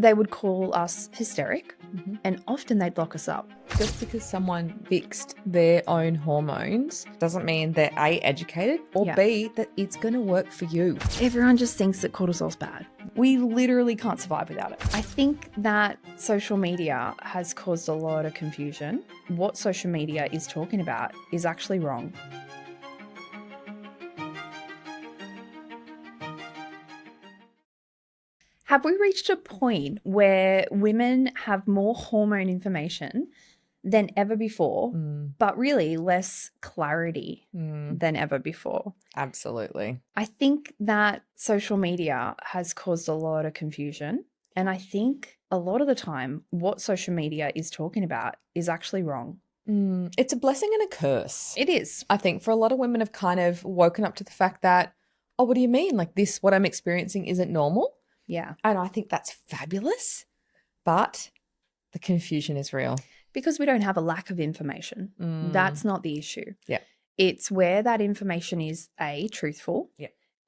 They would call us hysteric, and often they'd lock us up. Just because someone fixed their own hormones doesn't mean they're A, educated, or B, that it's going to work for you. Everyone just thinks that cortisol's bad. We literally can't survive without it. I think that social media has caused a lot of confusion. What social media is talking about is actually wrong. Have we reached a point where women have more hormone information than ever before, but really less clarity than ever before? Absolutely. I think that social media has caused a lot of confusion. And I think a lot of the time what social media is talking about is actually wrong. It's a blessing and a curse. It is. I think for a lot of women have kind of woken up to the fact that, oh, what do you mean? Like this, what I'm experiencing isn't normal. Yeah. And I think that's fabulous, but the confusion is real. Because we don't have a lack of information. That's not the issue. Yeah. It's where that information is A, truthful,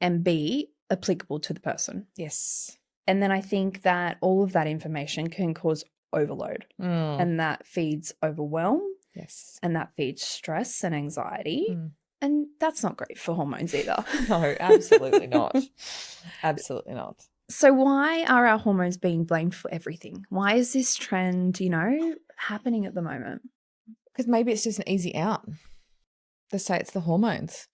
and B, applicable to the person. Yes. And then I think that all of that information can cause overload, and that feeds overwhelm. Yes. And that feeds stress and anxiety. And that's not great for hormones either. No, absolutely not. Absolutely not. So why are our hormones being blamed for everything? Why is this trend, happening at the moment? Because maybe it's just an easy out. They say it's the hormones.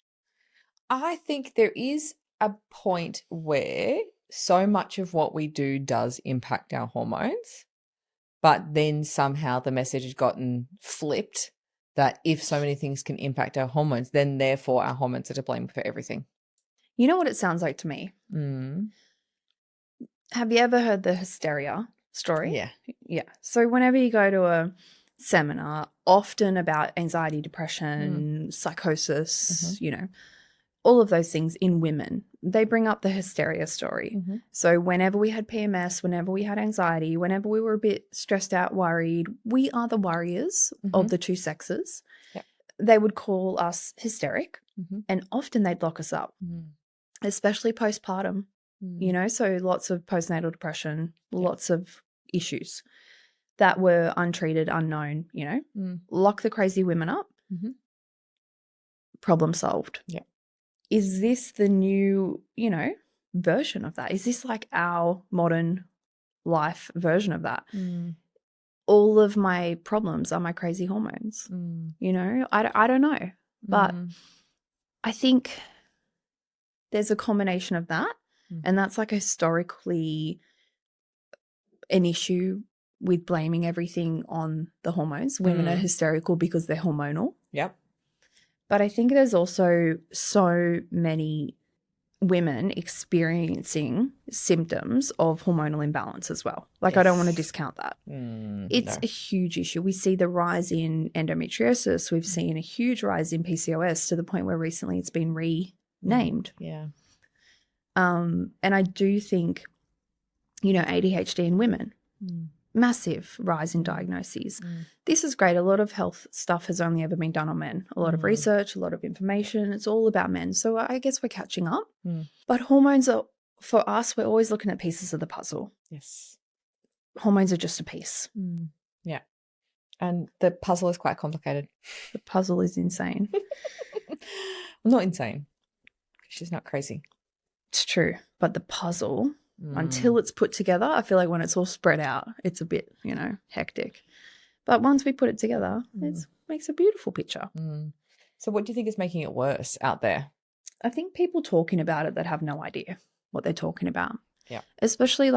I think there is a point where so much of what we do does impact our hormones, but then somehow the message has gotten flipped that if so many things can impact our hormones, then therefore our hormones are to blame for everything. You know what it sounds like to me? Have you ever heard the hysteria story? Yeah. Yeah. So whenever you go to a seminar, often about anxiety, depression, psychosis, all of those things in women, they bring up the hysteria story. So whenever we had PMS, whenever we had anxiety, whenever we were a bit stressed out, worried, we are the worriers of the two sexes. Yep. They would call us hysteric, and often they'd lock us up, especially postpartum. So lots of postnatal depression, lots of issues that were untreated, unknown, lock the crazy women up, problem solved. Yeah. Is this the new, version of that? Is this like our modern life version of that? All of my problems are my crazy hormones. I don't know, but I think there's a combination of that. And that's like historically an issue with blaming everything on the hormones. Women are hysterical because they're hormonal. Yep. But I think there's also so many women experiencing symptoms of hormonal imbalance as well. Like, I don't want to discount that. It's a huge issue. We see the rise in endometriosis. We've seen a huge rise in PCOS to the point where recently it's been renamed. Yeah. And I do think, ADHD in women, massive rise in diagnoses. This is great. A lot of health stuff has only ever been done on men. A lot of research, a lot of information. It's all about men. So I guess we're catching up. But hormones are, for us, we're always looking at pieces of the puzzle. Yes. Hormones are just a piece. Yeah. And the puzzle is quite complicated. The puzzle is insane. Well, not insane. She's not crazy. It's true. But the puzzle, until it's put together, I feel like when it's all spread out, it's a bit, hectic. But once we put it together, it makes a beautiful picture. So what do you think is making it worse out there? I think people talking about it that have no idea what they're talking about. Yeah. Especially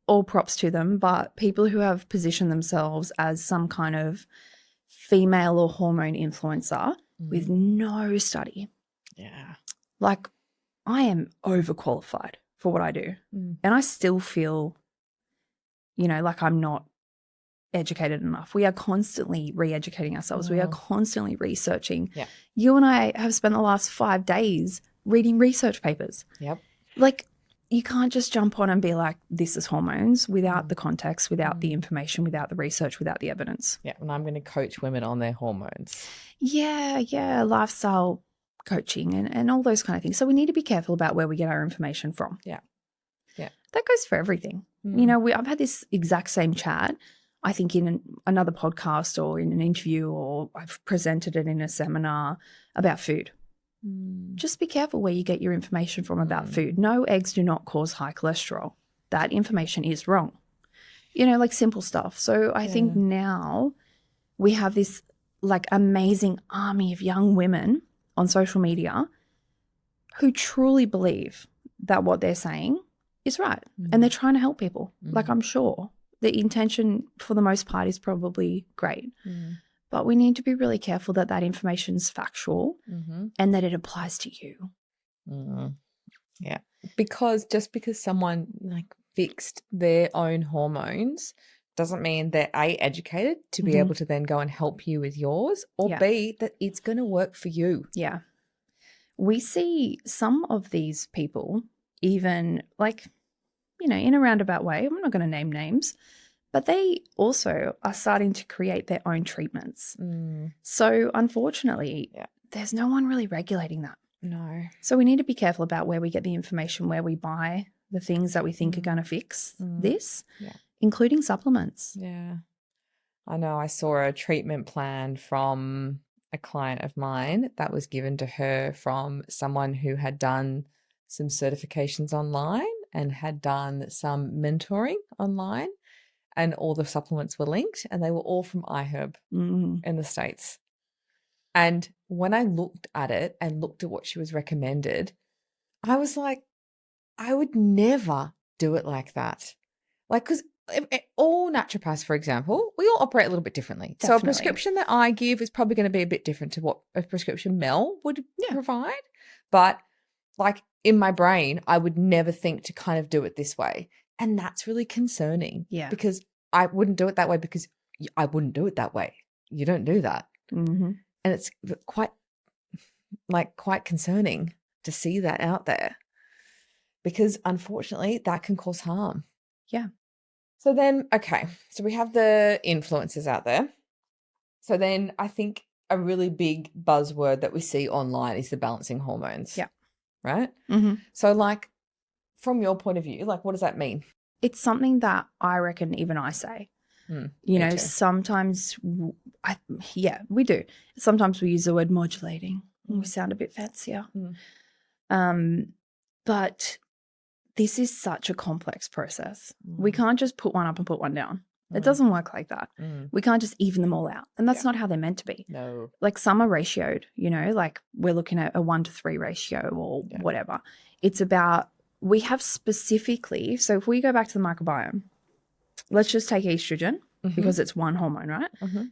all props to them, but people who have positioned themselves as some kind of female or hormone influencer with no study. Yeah. Like, I am overqualified for what I do. And I still feel, like I'm not educated enough. We are constantly re-educating ourselves. We are constantly researching. Yeah. You and I have spent the last 5 days reading research papers. Yep. Like, you can't just jump on and be like, this is hormones without the context, without the information, without the research, without the evidence. Yeah. And I'm going to coach women on their hormones. Yeah. Lifestyle coaching and all those kind of things. So we need to be careful about where we get our information from. Yeah. That goes for everything. You know, I've had this exact same chat, I think in another podcast or in an interview, or I've presented it in a seminar about food. Just be careful where you get your information from about food. No, eggs do not cause high cholesterol. That information is wrong. You know, like simple stuff. So I think now we have this like amazing army of young women on social media who truly believe that what they're saying is right. And they're trying to help people. Like, I'm sure the intention for the most part is probably great. But we need to be really careful that that information is factual and that it applies to you. Yeah. Because just because someone like fixed their own hormones doesn't mean they're A, educated to be able to then go and help you with yours, or B, that it's going to work for you. Yeah. We see some of these people even like, you know, in a roundabout way, I'm not going to name names, but they also are starting to create their own treatments. So unfortunately, there's no one really regulating that. No. So we need to be careful about where we get the information, where we buy the things that we think are going to fix this, including supplements. Yeah. I know I saw a treatment plan from a client of mine that was given to her from someone who had done some certifications online and had done some mentoring online, and all the supplements were linked, and they were all from iHerb in the States. And when I looked at it and looked at what she was recommended, I was like, I would never do it like that. Like, because all naturopaths, for example, we all operate a little bit differently. Definitely. So a prescription that I give is probably going to be a bit different to what a prescription Mel would provide. But like in my brain, I would never think to kind of do it this way. And that's really concerning. Yeah. Because I wouldn't do it that way because I wouldn't do it that way. You don't do that. And it's quite concerning to see that out there, because unfortunately that can cause harm. Yeah. So then, okay, so we have the influencers out there. So then I think a really big buzzword that we see online is the balancing hormones. Yeah. Right? So like, from your point of view, like, what does that mean? It's something that I reckon even I say. You know, sometimes, we do. Sometimes we use the word modulating and we sound a bit fancier. But this is such a complex process. We can't just put one up and put one down. It doesn't work like that. We can't just even them all out. And that's not how they're meant to be. No. Like some are ratioed, you know, like we're looking at a 1-to-3 ratio or whatever. It's about, we have specifically, so if we go back to the microbiome, let's just take estrogen because it's one hormone, right?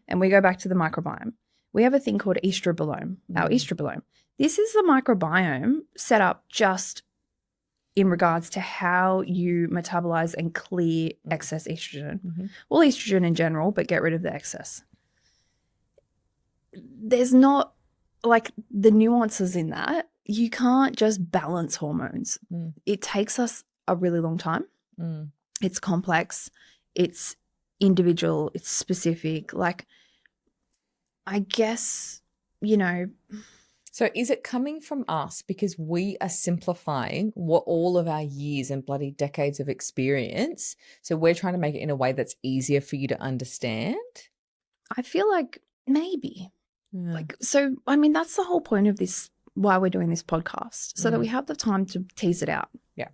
And we go back to the microbiome. We have a thing called estrobolome, our estrobolome. This is the microbiome set up just in regards to how you metabolize and clear excess estrogen. Well, estrogen in general, but get rid of the excess. There's not like the nuances in that. You can't just balance hormones. It takes us a really long time. It's complex. It's individual. It's specific. Like, I guess, you know. So is it coming from us because we are simplifying what all of our years and bloody decades of experience? So we're trying to make it in a way that's easier for you to understand? I feel like maybe. Like, so, I mean, that's the whole point of this, why we're doing this podcast, so that we have the time to tease it out. Yeah.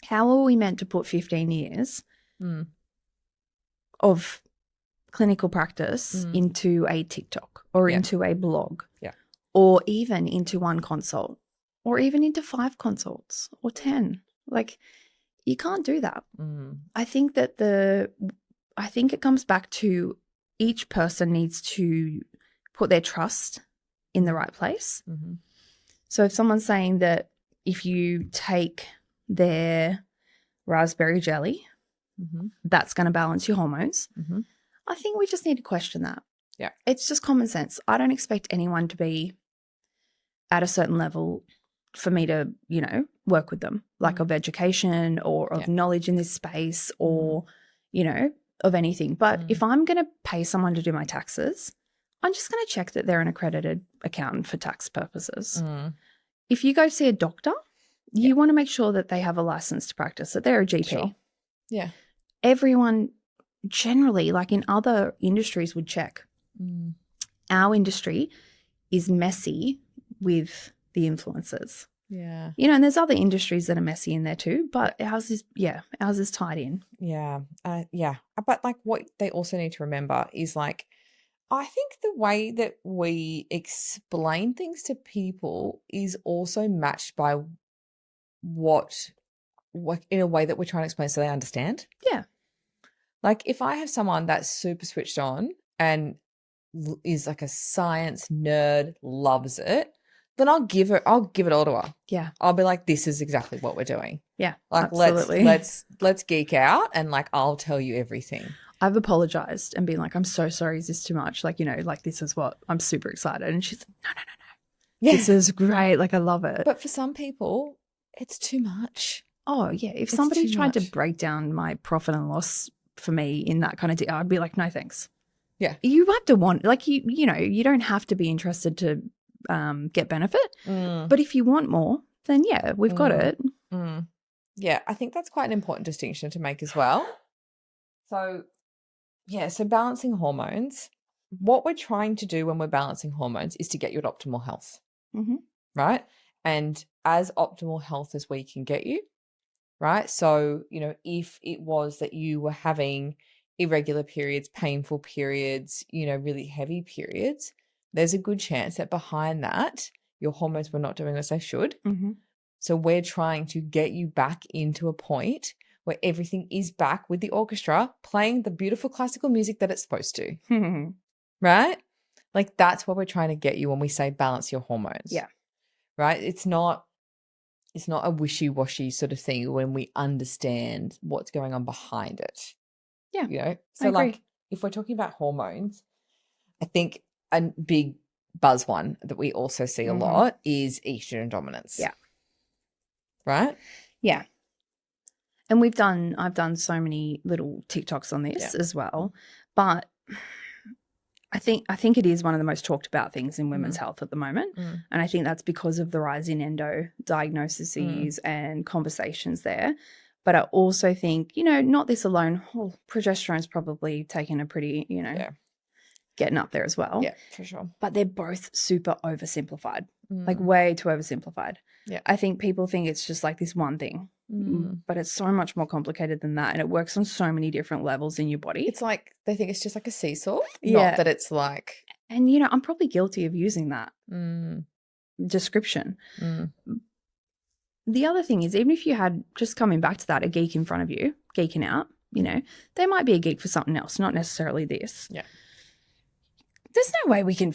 How are we meant to put 15 years of clinical practice into a TikTok or into a blog? Yeah. Or even into one consult, or even into 5 consults or 10. Like, you can't do that. I think that I think it comes back to each person needs to put their trust in the right place. So if someone's saying that if you take their raspberry jelly, that's going to balance your hormones, I think we just need to question that. Yeah. It's just common sense. I don't expect anyone to be at a certain level for me to, you know, work with them, like of education or of knowledge in this space or, you know, of anything. But if I'm going to pay someone to do my taxes, I'm just going to check that they're an accredited accountant for tax purposes. If you go see a doctor, you want to make sure that they have a license to practice, that they're a GP. Yeah. Everyone generally, like in other industries, would check. Our industry is messy with the influencers. Yeah. You know, and there's other industries that are messy in there too, but ours is tied in. Yeah. Yeah. But like what they also need to remember is like, I think the way that we explain things to people is also matched by what in a way that we're trying to explain so they understand. Yeah. Like if I have someone that's super switched on and is like a science nerd, loves it, then I'll give it all to her. Yeah. I'll be like, this is exactly what we're doing. Yeah. Like absolutely. let's geek out and like I'll tell you everything. I've apologized and been like, I'm so sorry, is this too much? Like, you know, like this is what I'm super excited. And she's like, no. Yeah. This is great. Like I love it. But for some people, it's too much. Oh yeah. If somebody tried to break down my profit and loss for me in that kind of deal, I'd be like, no, thanks. Yeah. You have to want, like, you know, you don't have to be interested to get benefit. But if you want more, then yeah, we've got it. Yeah, I think that's quite an important distinction to make as well. So, yeah, so balancing hormones, what we're trying to do when we're balancing hormones is to get you at optimal health, right? And as optimal health as we can get you, right? So, you know, if it was that you were having irregular periods, painful periods, you know, really heavy periods, there's a good chance that behind that, your hormones were not doing as they should. So we're trying to get you back into a point where everything is back with the orchestra playing the beautiful classical music that it's supposed to, right? Like that's what we're trying to get you when we say balance your hormones. Yeah. Right? It's not a wishy-washy sort of thing when we understand what's going on behind it. Yeah. You know? So like if we're talking about hormones, I think a big buzz one that we also see a lot is estrogen dominance. Yeah. Right? Yeah. And I've done so many little TikToks on this as well. But I think it is one of the most talked about things in women's health at the moment. And I think that's because of the rise in endo diagnoses and conversations there. But I also think, you know, not this alone, progesterone's probably taken a pretty, you know, getting up there as well. Yeah, for sure. But they're both super oversimplified, like way too oversimplified. Yeah. I think people think it's just like this one thing, but it's so much more complicated than that. And it works on so many different levels in your body. It's like they think it's just like a seesaw, Yeah. not that it's like. And, you know, I'm probably guilty of using that description. The other thing is, even if you had, just coming back to that, a geek in front of you, geeking out, you know, they might be a geek for something else, not necessarily this. Yeah. There's no way we can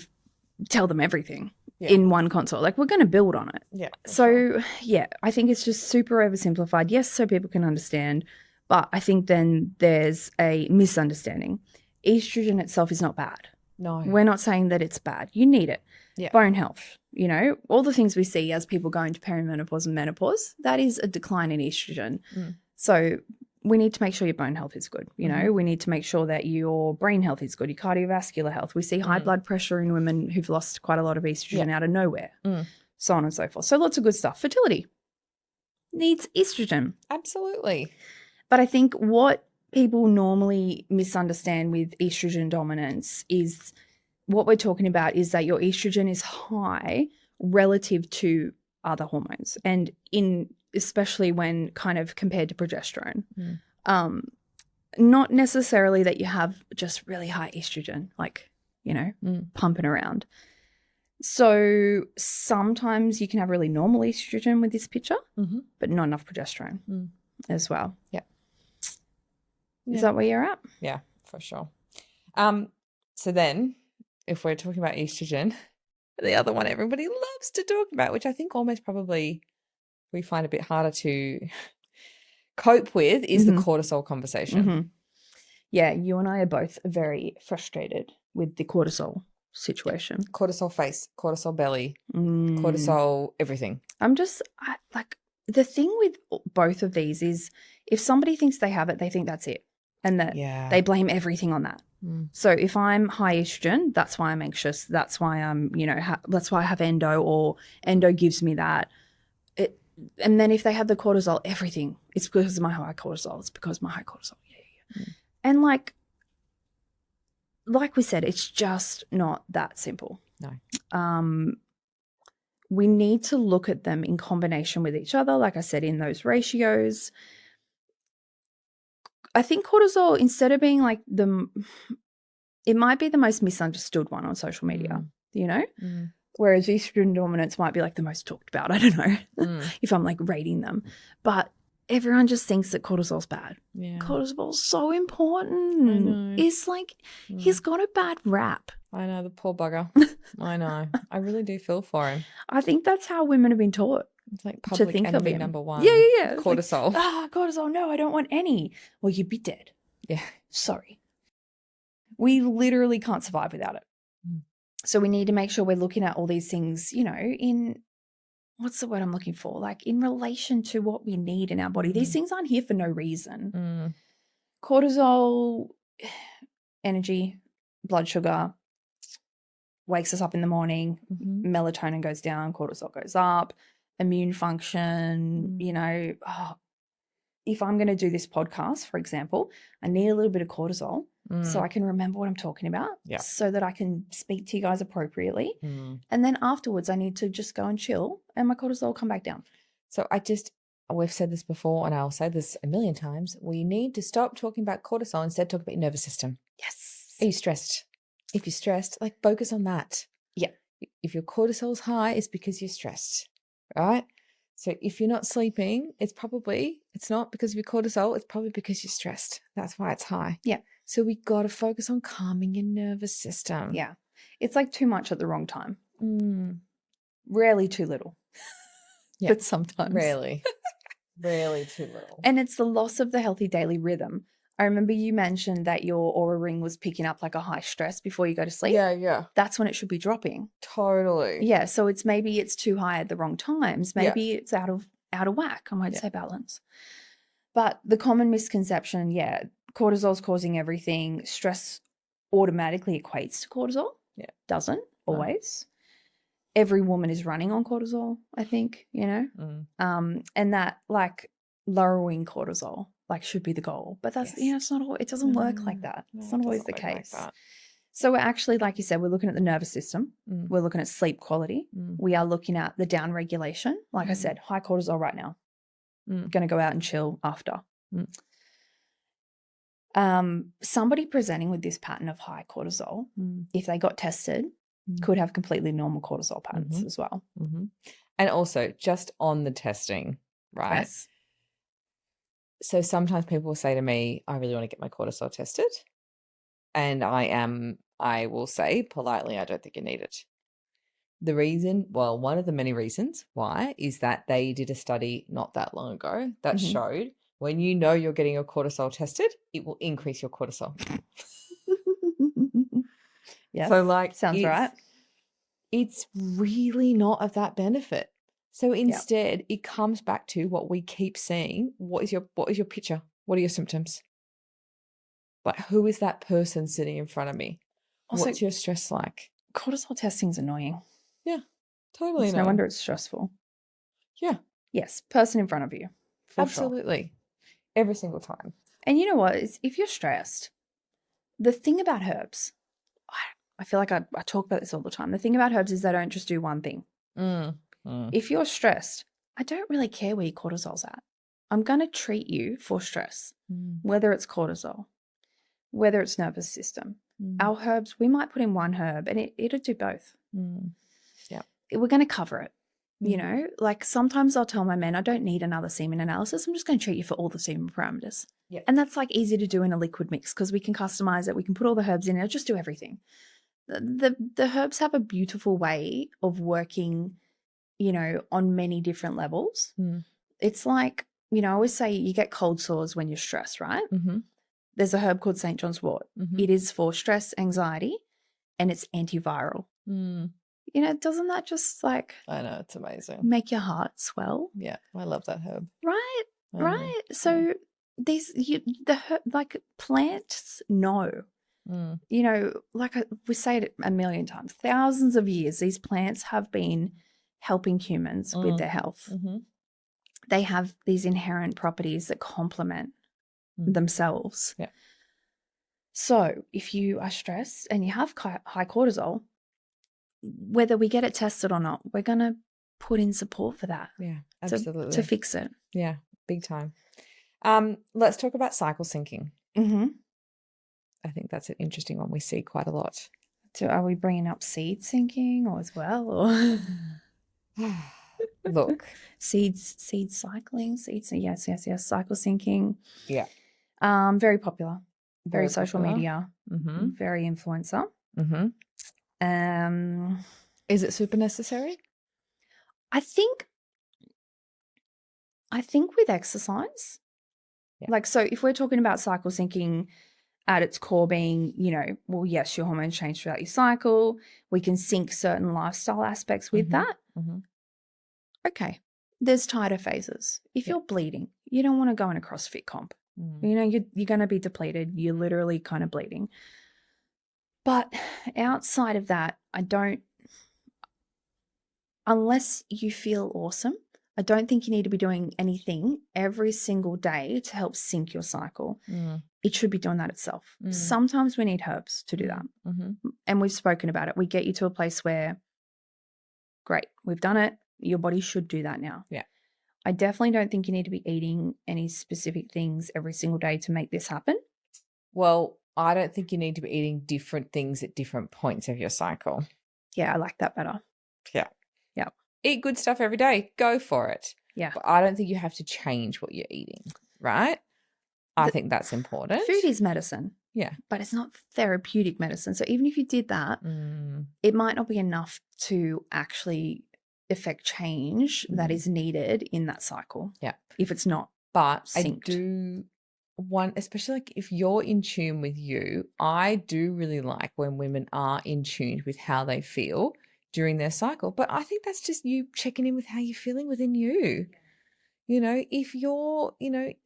tell them everything in one consult. Like, we're going to build on it. Yeah. So, yeah, I think it's just super oversimplified. Yes, so people can understand, but I think then there's a misunderstanding. Estrogen itself is not bad. No. We're not saying that it's bad. You need it. Yeah. Bone health, you know, all the things we see as people go into perimenopause and menopause, that is a decline in estrogen. So we need to make sure your bone health is good. You know, we need to make sure that your brain health is good, your cardiovascular health. We see high blood pressure in women who've lost quite a lot of estrogen out of nowhere, so on and so forth. So lots of good stuff. Fertility needs estrogen. Absolutely. But I think what people normally misunderstand with estrogen dominance is what we're talking about is that your estrogen is high relative to other hormones, and especially when kind of compared to progesterone. Not necessarily that you have just really high estrogen, like, you know, pumping around. So sometimes you can have really normal estrogen with this picture, but not enough progesterone as well. Yeah. Is that where you're at? Yeah, for sure. So then if we're talking about estrogen, the other one everybody loves to talk about, which I think almost probably we find a bit harder to cope with, is the cortisol conversation. Yeah, you and I are both very frustrated with the cortisol situation. Cortisol face, cortisol belly, cortisol everything. Like, the thing with both of these is if somebody thinks they have it, they think that's it, and that they blame everything on that. So if I'm high estrogen, that's why I'm anxious. That's why I'm, you know, that's why I have endo, or endo gives me that. And then if they have the cortisol, everything, it's because of my high cortisol. It's because of my high cortisol. Yeah. And like we said, it's just not that simple. No. We need to look at them in combination with each other, like I said, in those ratios. I think cortisol, instead of being like it might be the most misunderstood one on social media, you know? Whereas estrogen dominance might be like the most talked about. I don't know if I'm like rating them. But everyone just thinks that cortisol's bad. Yeah. Cortisol's so important. I know. It's like he's got a bad rap. I know, the poor bugger. I know. I really do feel for him. I think that's how women have been taught. It's like public think of enemy him. number one. Yeah. Cortisol. Like, cortisol, no, I don't want any. Well, you'd be dead. Yeah. Sorry. We literally can't survive without it. So we need to make sure we're looking at all these things, you know, in what's the word I'm looking for? Like in relation to what we need in our body. These things aren't here for no reason. Cortisol, energy, blood sugar, wakes us up in the morning, melatonin goes down, cortisol goes up, immune function, you know, if I'm going to do this podcast, for example, I need a little bit of cortisol so I can remember what I'm talking about so that I can speak to you guys appropriately. And then afterwards, I need to just go and chill and my cortisol will come back down. So we've said this before and I'll say this a million times. We need to stop talking about cortisol, instead talk about your nervous system. Yes. Are you stressed? If you're stressed, like focus on that. Yeah. If your cortisol's high, it's because you're stressed, right? So if you're not sleeping, it's not because of your cortisol. It's probably because you're stressed. That's why it's high. Yeah. So we got to focus on calming your nervous system. Yeah. It's like too much at the wrong time. Rarely too little. But sometimes. Rarely. Rarely too little. And it's the loss of the healthy daily rhythm. I remember you mentioned that your Oura ring was picking up like a high stress before you go to sleep. Yeah. That's when it should be dropping. Totally. Yeah. So maybe it's too high at the wrong times. Maybe it's out of whack. I might say balance. But the common misconception, cortisol's causing everything. Stress automatically equates to cortisol. Yeah. Doesn't always. Every woman is running on cortisol, I think, you know. And that like lowering cortisol like should be the goal. But that's it's not it doesn't work like that. It's not always the case. Like so we're actually, like you said, we're looking at the nervous system. We're looking at sleep quality. We are looking at the down regulation. Like I said, high cortisol right now. Going to go out and chill after. Somebody presenting with this pattern of high cortisol, if they got tested, could have completely normal cortisol patterns as well. And also just on the testing, right? Yes. So sometimes people will say to me, I really want to get my cortisol tested. And I will say politely, I don't think you need it. The reason, one of the many reasons why is that they did a study not that long ago that showed when you know you're getting your cortisol tested, it will increase your cortisol. Yes. So like sounds right. It's really not of that benefit. So instead, it comes back to what we keep seeing. What is your picture? What are your symptoms? Like, who is that person sitting in front of me? Also, what's your stress like? Cortisol testing is annoying. Yeah, totally. It's no wonder it's stressful. Yeah. Yes, person in front of you. Absolutely. Sure. Every single time. And you know what? If you're stressed, the thing about herbs, I feel like I talk about this all the time. The thing about herbs is they don't just do one thing. If you're stressed, I don't really care where your cortisol's at. I'm going to treat you for stress, whether it's cortisol, whether it's nervous system. Our herbs, we might put in one herb and it'll do both. Yeah, we're going to cover it. You know, like sometimes I'll tell my men, I don't need another semen analysis. I'm just going to treat you for all the semen parameters. Yep. And that's like easy to do in a liquid mix because we can customize it. We can put all the herbs in it. It'll just do everything. The herbs have a beautiful way of working, you know, on many different levels. It's like, you know, I always say you get cold sores when you're stressed, right? There's a herb called St. John's wort. It is for stress, anxiety, and it's antiviral. You know, doesn't that just like... I know, it's amazing. Make your heart swell? Yeah, I love that herb. Right, right. So like plants know. You know, like we say it a million times, thousands of years, these plants have been helping humans with their health. they have these inherent properties that complement themselves. Yeah. So if you are stressed and you have high cortisol, whether we get it tested or not, we're going to put in support for that. Yeah, absolutely. To fix it. Yeah, big time. Let's talk about cycle syncing. Mm-hmm. I think that's an interesting one we see quite a lot. So are we bringing up seed syncing or as well? Or Look. seed cycling, yes, cycle syncing. Yeah. Very popular. Very social popular. media. Mm-hmm. Very influencer. Mm-hmm. Is it super necessary? I think with exercise, like, so if we're talking about cycle syncing at its core being, well, yes, your hormones change throughout your cycle. We can sync certain lifestyle aspects with that. Mm-hmm. Okay. There's tighter phases. If you're bleeding, you don't want to go in a CrossFit comp. You're going to be depleted. You're literally kind of bleeding. But outside of that, unless you feel awesome, I don't think you need to be doing anything every single day to help sync your cycle. It should be doing that itself. Sometimes we need herbs to do that. And we've spoken about it. We get you to a place where, great, we've done it. Your body should do that now. Yeah. I definitely don't think you need to be eating any specific things every single day to make this happen. Well, I don't think you need to be eating different things at different points of your cycle. Yeah, I like that better. Yeah. Yeah. Eat good stuff every day. Go for it. Yeah. But I don't think you have to change what you're eating, right? I think that's important. Food is medicine. Yeah. But it's not therapeutic medicine. So even if you did that, it might not be enough to actually affect change that is needed in that cycle. Yeah. If it's not synced. I do want, especially like if you're in tune with you, I do really like when women are in tune with how they feel during their cycle. But I think that's just you checking in with how you're feeling within you. If you're,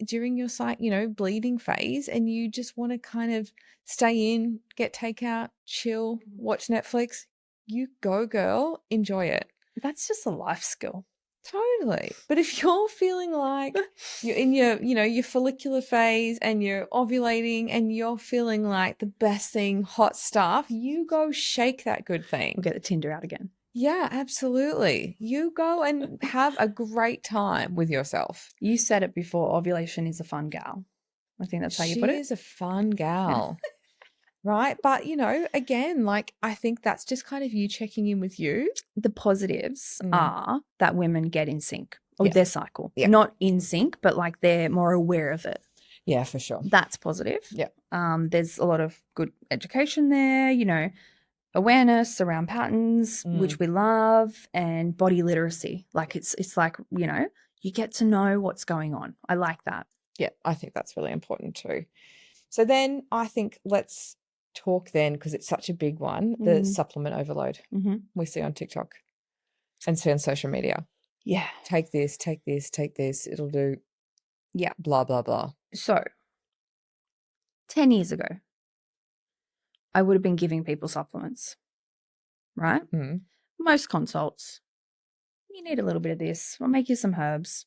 during your bleeding phase and you just want to kind of stay in, get takeout, chill, watch Netflix, you go, girl, enjoy it. That's just a life skill. Totally. But if you're feeling like you're in your, your follicular phase and you're ovulating and you're feeling like the best thing, hot stuff, you go shake that good thing. We'll get the Tinder out again. Yeah, absolutely. You go and have a great time with yourself. You said it before, ovulation is a fun gal. I think that's how you put it. She is a fun gal. Right? But, again, like I think that's just kind of you checking in with you. The positives are that women get in sync with their cycle. Yeah. Not in sync, but like they're more aware of it. Yeah, for sure. That's positive. Yeah. There's a lot of good education there, awareness around patterns, which we love, and body literacy. Like it's like, you get to know what's going on. I like that. Yeah, I think that's really important too. So then I think let's talk then, because it's such a big one, the supplement overload we see on TikTok and see on social media. Yeah. Take this, take this, take this. It'll do blah, blah, blah. So 10 years ago, I would have been giving people supplements, right? Most consults, you need a little bit of this. I'll make you some herbs.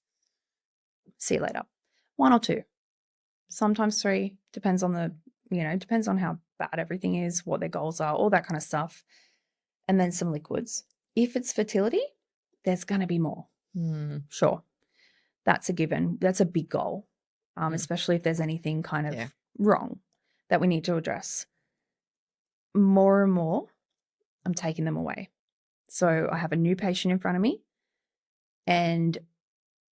See you later. 1 or 2, sometimes 3, depends on depends on how bad everything is, what their goals are, all that kind of stuff. And then some liquids. If it's fertility, there's going to be more. Sure. That's a given. That's a big goal, especially if there's anything kind of wrong that we need to address. More and more, I'm taking them away. So I have a new patient in front of me and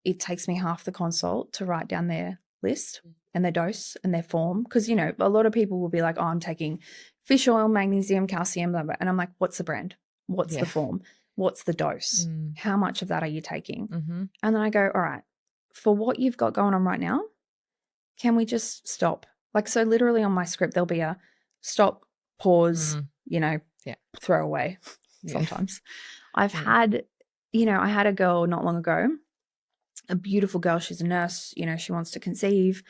it takes me half the consult to write down their list and their dose and their form. Because, a lot of people will be like, oh, I'm taking fish oil, magnesium, calcium, blah, blah. And I'm like, what's the brand? What's the form? What's the dose? How much of that are you taking? And then I go, all right, for what you've got going on right now, can we just stop? Like, so literally on my script, there'll be a stop, pause, throw away sometimes. I've had, I had a girl not long ago, a beautiful girl. She's a nurse, she wants to conceive,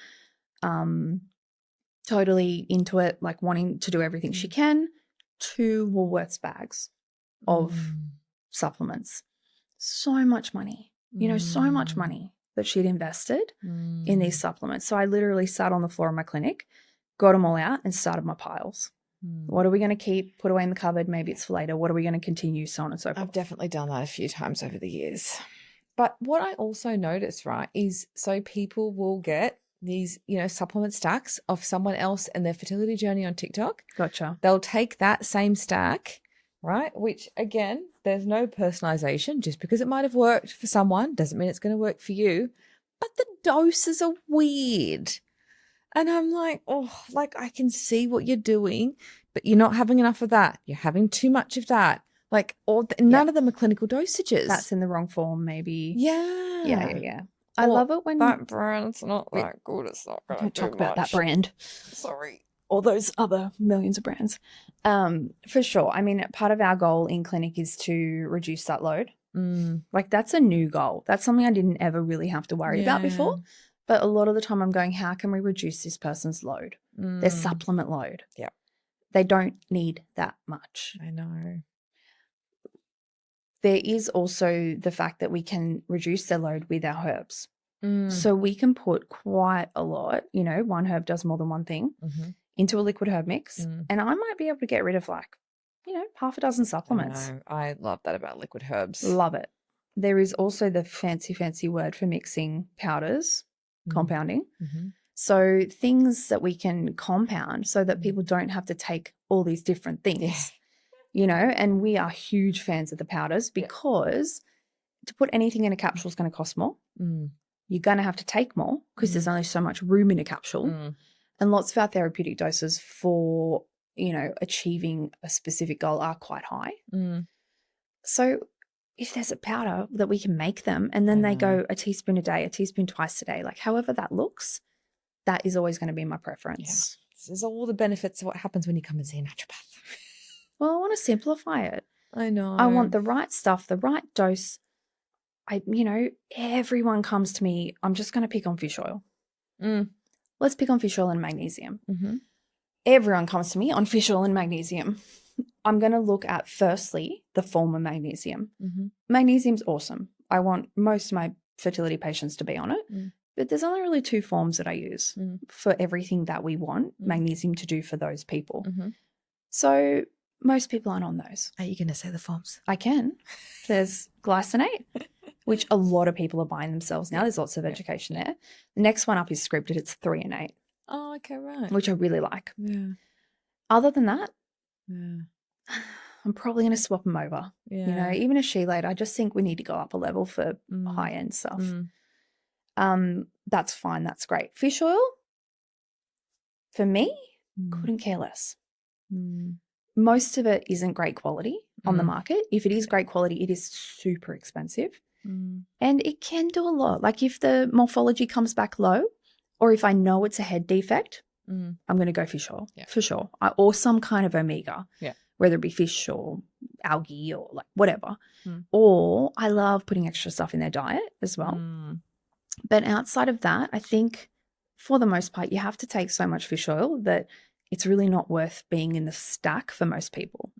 totally into it, like wanting to do everything she can. 2 Woolworths bags of supplements. So much money, so much money. that she'd invested in these supplements. So I literally sat on the floor of my clinic, got them all out and started my piles. What are we going to keep, put away in the cupboard? Maybe it's for later. What are we going to continue, so on and so forth? I've definitely done that a few times over the years. But what I also noticed, right, is so people will get these, supplement stacks of someone else and their fertility journey on TikTok. Gotcha. They'll take that same stack, right, which, again, there's no personalization. Just because it might have worked for someone doesn't mean it's going to work for you. But the doses are weird. And I'm like, I can see what you're doing, but you're not having enough of that. You're having too much of that. None of them are clinical dosages. That's in the wrong form, maybe. Yeah. I love it when that brand's not that good. It's not going to don't talk do about much. that brand. Sorry. Or those other millions of brands. For sure. I mean, part of our goal in clinic is to reduce that load. That's a new goal. That's something I didn't ever really have to worry about before. But a lot of the time I'm going, how can we reduce this person's load? Their supplement load. Yeah. They don't need that much. I know. There is also the fact that we can reduce their load with our herbs. So we can put quite a lot, one herb does more than one thing, into a liquid herb mix. And I might be able to get rid of half a dozen supplements. I love that about liquid herbs. Love it. There is also the fancy word for mixing powders, compounding. So things that we can compound so that people don't have to take all these different things, and we are huge fans of the powders because to put anything in a capsule is going to cost more. You're going to have to take more because there's only so much room in a capsule. And lots of our therapeutic doses for, achieving a specific goal are quite high. So if there's a powder that we can make them and then they go a teaspoon a day, a teaspoon twice a day, however that looks, that is always going to be my preference. Yeah. This is all the benefits of what happens when you come and see a naturopath. Well, I want to simplify it. I know. I want the right stuff, the right dose. Everyone comes to me, I'm just going to pick on fish oil. Let's pick on fish oil and magnesium. Everyone comes to me on fish oil and magnesium. I'm going to look at, firstly, the form of magnesium. Magnesium's awesome. I want most of my fertility patients to be on it. But there's only really two forms that I use for everything that we want magnesium to do for those people. So most people aren't on those. Are you going to say the forms? I can. There's glycinate, which a lot of people are buying themselves now. There's lots of education there. The next one up is scripted. It's 3 and 8. Oh, okay, right. Which I really like. Yeah. Other than that, I'm probably going to swap them over. Yeah. Even a chelate, I just think we need to go up a level for high-end stuff. That's fine. That's great. Fish oil, for me, couldn't care less. Most of it isn't great quality on the market. If it is great quality, it is super expensive. And it can do a lot. If the morphology comes back low or if I know it's a head defect, I'm going to go fish oil for sure. Or some kind of omega, whether it be fish or algae or whatever. Or I love putting extra stuff in their diet as well. But outside of that, I think for the most part, you have to take so much fish oil that it's really not worth being in the stack for most people.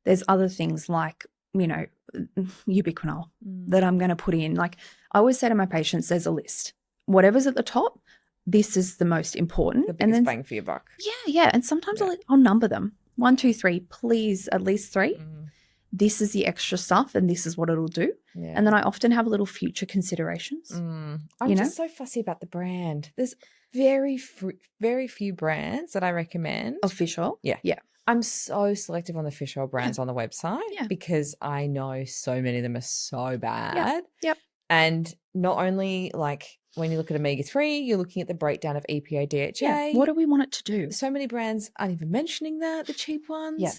There's other things like, ubiquinol that I'm going to put in. I always say to my patients, there's a list. Whatever's at the top, this is the most important. The biggest bang for your buck. Yeah. And sometimes I'll number them. 1, 2, 3, please, at least 3. This is the extra stuff and this is what it'll do. Yeah. And then I often have little future considerations. I'm just so fussy about the brand. There's very few brands that I recommend. Of fish oil? Yeah. I'm so selective on the fish oil brands on the website because I know so many of them are so bad. Yep. And not only when you look at omega-3, you're looking at the breakdown of EPA, DHA. Yeah. What do we want it to do? So many brands aren't even mentioning that, the cheap ones. Yeah.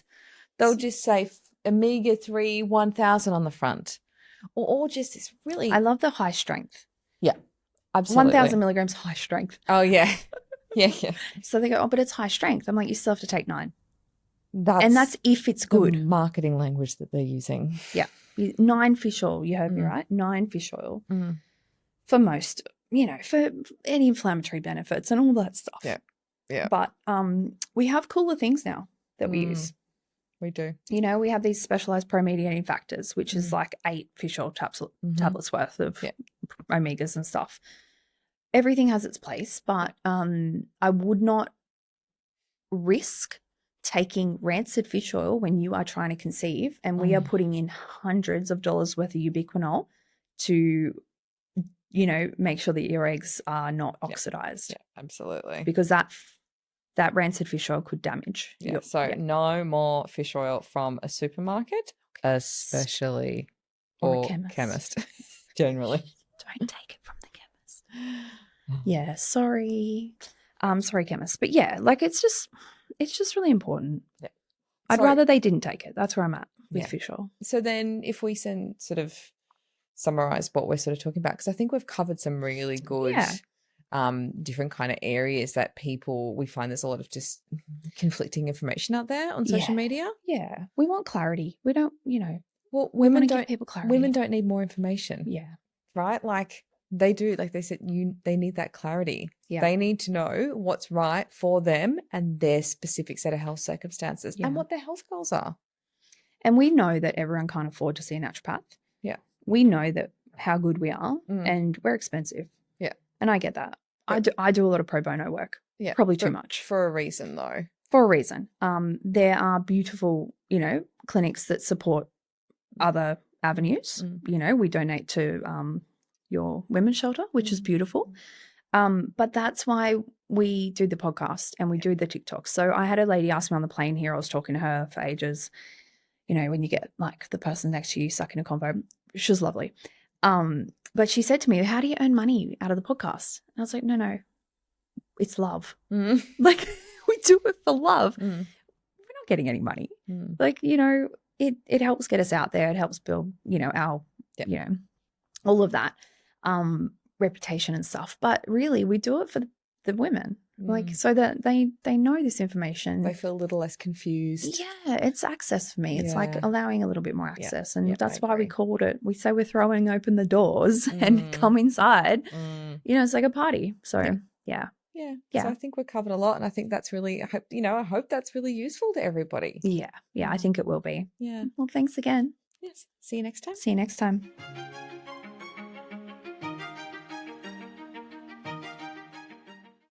They'll just say omega-3 1000 on the front or just this really. I love the high strength. Yeah, absolutely. 1000 milligrams high strength. Oh, yeah. Yeah. So they go, but it's high strength. I'm like, you still have to take 9. And that's if it's good. The marketing language that they're using. Yeah. 9 fish oil. You heard me right. 9 fish oil for most, for any inflammatory benefits and all that stuff. Yeah. But we have cooler things now that we use. We do. We have these specialized pro-mediating factors, which is 8 fish oil tablets worth of omegas and stuff. Everything has its place, but I would not risk taking rancid fish oil when you are trying to conceive, and we are putting in hundreds of dollars worth of ubiquinol to, you know, make sure that your eggs are not oxidized. Yeah, absolutely. Because that rancid fish oil could damage. Yeah. No more fish oil from a supermarket, especially or or a chemist generally. Don't take it from the chemist. Yeah, sorry. Sorry, chemist. But yeah, like it's just really important. Yeah. I'd rather they didn't take it. That's where I'm at with fish oil. So then if we sort of summarize what we're sort of talking about, because I think we've covered some really good different kind of areas that we find there's a lot of just conflicting information out there on social media. Yeah. We want clarity. We don't, you know. Well, women don't give people clarity. Women don't need more information. Yeah. Right? Like they do, like they said, they need that clarity. Yeah. They need to know what's right for them and their specific set of health circumstances and what their health goals are. And we know that everyone can't afford to see a naturopath. Yeah. We know that how good we are and we're expensive. Yeah. And I get that. I do a lot of pro bono work. Yeah. Probably too much. For a reason though. For a reason. There are beautiful, you know, clinics that support other avenues. You know, we donate to your women's shelter, which is beautiful. But that's why we do the podcast and we do the TikTok. So I had a lady ask me on the plane here. I was talking to her for ages. You know, when you get like the person next to you stuck in a convo. She was lovely. But she said to me, how do you earn money out of the podcast? And I was like, no, it's love. Like we do it for love. We're not getting any money. Like, you know, it helps get us out there. It helps build, you know, our, you know, all of that reputation and stuff. But really we do it for the women. Like so that they know this information. They feel a little less confused. Yeah, it's access for me. It's like allowing a little bit more access. And that's why we called it. We say we're throwing open the doors and come inside. You know, it's like a party. So yeah. So I think we've covered a lot, and I think that's really, I hope that's really useful to everybody. Yeah, I think it will be. Yeah. Well, thanks again. Yes. See you next time. See you next time.